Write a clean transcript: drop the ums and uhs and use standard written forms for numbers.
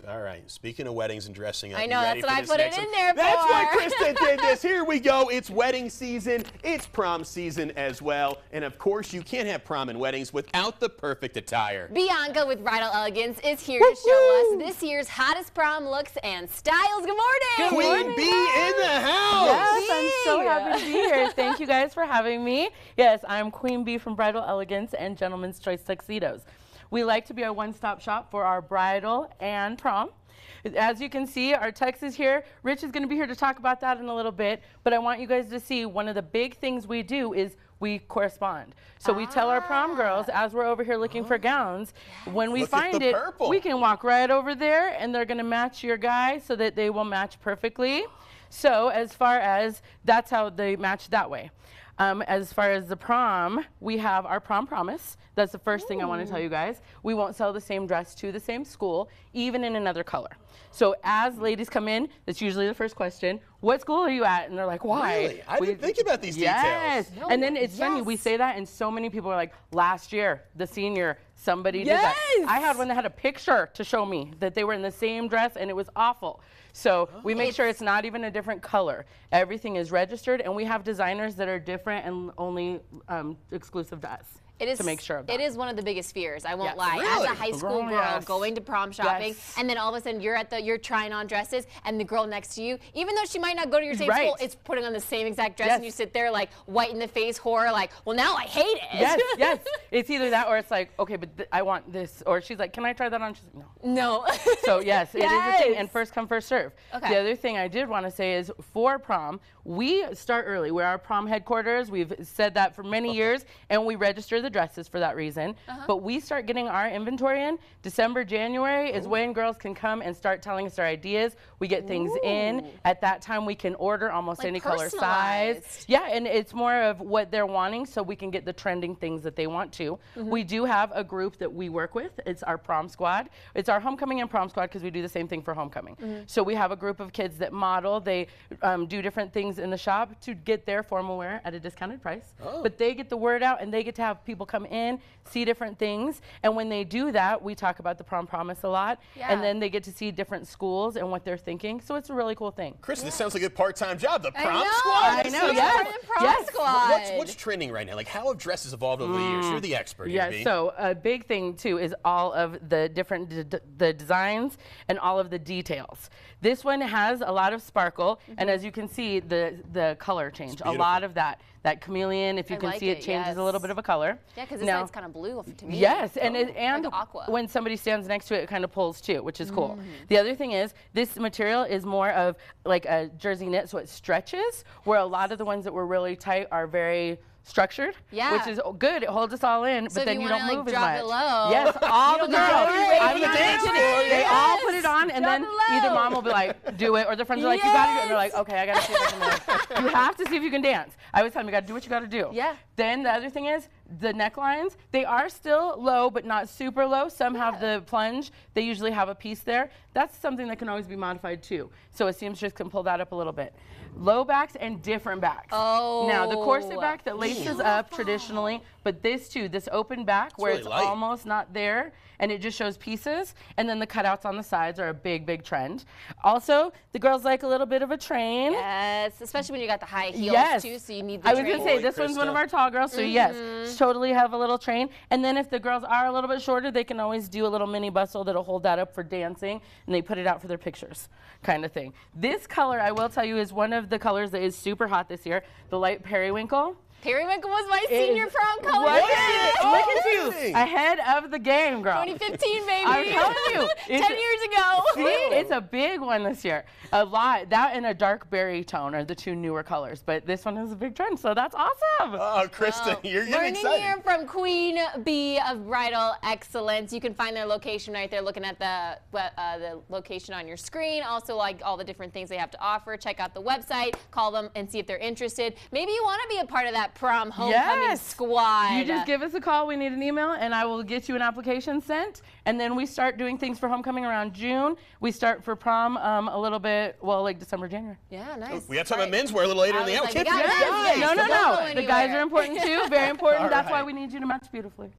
All right. Speaking of weddings and dressing up, I know, that's what I put it in there for. That's why Krista did this. Here we go. It's wedding season. It's prom season as well. And of course, you can't have prom and weddings without the perfect attire. Bianca with Bridal Elegance is here to show us this year's hottest prom looks and styles. Good morning. Good morning. Queen Bee in the house. Yes, I'm so happy to be here. Thank you guys for having me. Yes, I'm Queen Bee from Bridal Elegance and Gentleman's Choice Tuxedos. We like to be a one-stop shop for our bridal and prom. As you can see, our tux is here. Rich is going to be here to talk about that in a little bit, but I want you guys to see one of the big things we do is we correspond. So we tell our prom girls, as we're over here looking for gowns, when we find it, we can walk right over there and they're going to match your guy so that they will match perfectly. So as far as, that's how they match that way. As far as the prom, we have our prom promise. That's the first thing I want to tell you guys. We won't sell the same dress to the same school, even in another color. So as ladies come in, that's usually the first question. What school are you at? And they're like, why? Really? I didn't think about these details. No, and then it's funny, we say that and so many people are like, last year, the senior, somebody did that. I had one that had a picture to show me that they were in the same dress and it was awful. So we make sure it's not even a different color. Everything is registered and we have designers that are different and only exclusive to us. It is, to make sure of that. It is one of the biggest fears, I won't lie. Really? As a high school girl going to prom shopping, and then all of a sudden you're trying on dresses, and the girl next to you, even though she might not go to your same school, is putting on the same exact dress, and you sit there like white in the face horror, like, well, now I hate it. Yes. It's either that or it's like, okay, but I want this, or she's like, can I try that on? She's like, no. So yes, it is a thing, and first come, first serve. The other thing I did want to say is for prom, we start early. We're our prom headquarters. We've said that for many years, and we register the dresses for that reason. But we start getting our inventory in December, January is when girls can come and start telling us their ideas. We get things in. At that time, we can order almost like any color size. Yeah, and it's more of what they're wanting, so we can get the trending things that they want to. We do have a group that we work with. It's our prom squad. It's our homecoming and prom squad because we do the same thing for homecoming. So we have a group of kids that model. They do different things in the shop to get their formal wear at a discounted price. But they get the word out and they get to have people come in, see different things, and when they do that, we talk about the prom promise a lot, and then they get to see different schools and what they're thinking, so it's a really cool thing. Chris, this sounds like a part-time job, the prom squad. I know, yes. What's trending right now? Like, how have dresses evolved over the years? You're the expert here, Yes, so a big thing, too, is all of the different the designs and all of the details. This one has a lot of sparkle, and as you can see, the color change. A lot of that chameleon, if you can see it, changes a little bit of a color. Yeah, because this side's kind of blue to me. Yes, and like aqua. When somebody stands next to it, it kind of pulls too, which is cool. The other thing is, this material is more of like a jersey knit, so it stretches, where a lot of the ones that were really tight are very structured, which is good. It holds us all in, but then you don't move as much. Yes, all the girls. They all put it on, and then either mom will be like, do it, or their friends are like, you gotta do it, and they're like, okay, I gotta see if I can dance. You have to see if you can dance. I always tell them, you gotta do what you gotta do. Then the other thing is, the necklines, they are still low, but not super low. Some have the plunge. They usually have a piece there. That's something that can always be modified too. So a seamstress can pull that up a little bit. Low backs and different backs. Now the corset back that laces up traditionally, but this too, this open back where it's almost not there, and it just shows pieces, and then the cutouts on the sides are a big trend. Also, the girls like a little bit of a train. Yes, especially when you got the high heels too, so you need the train. I was gonna say, this one's one of our tall girls, so yes, totally have a little train. And then if the girls are a little bit shorter, they can always do a little mini bustle that'll hold that up for dancing, and they put it out for their pictures, kind of thing. This color, I will tell you, is one of the colors that is super hot this year, the light periwinkle. Periwinkle was my senior prom color. Look at you, ahead of the game, girl. 2015, baby. I'm telling you. 10 years ago. See, it's a big one this year. A lot. That and a dark berry tone are the two newer colors, but this one is a big trend, so that's awesome. Oh, Krista, you're getting excited. Learning here from Queen Bee of Bridal Excellence. You can find their location right there, looking at the location on your screen. Also, like all the different things they have to offer. Check out the website. Call them and see if they're interested. Maybe you want to be a part of that prom homecoming squad. You just give us a call. We need an email, and I will get you an application sent. And then we start doing things for homecoming around June. We start for prom a little bit, well, like December, January. Yeah, nice. We have some menswear a little later in the hour. No. The guys are important too. Very important. That's why we need you to match beautifully.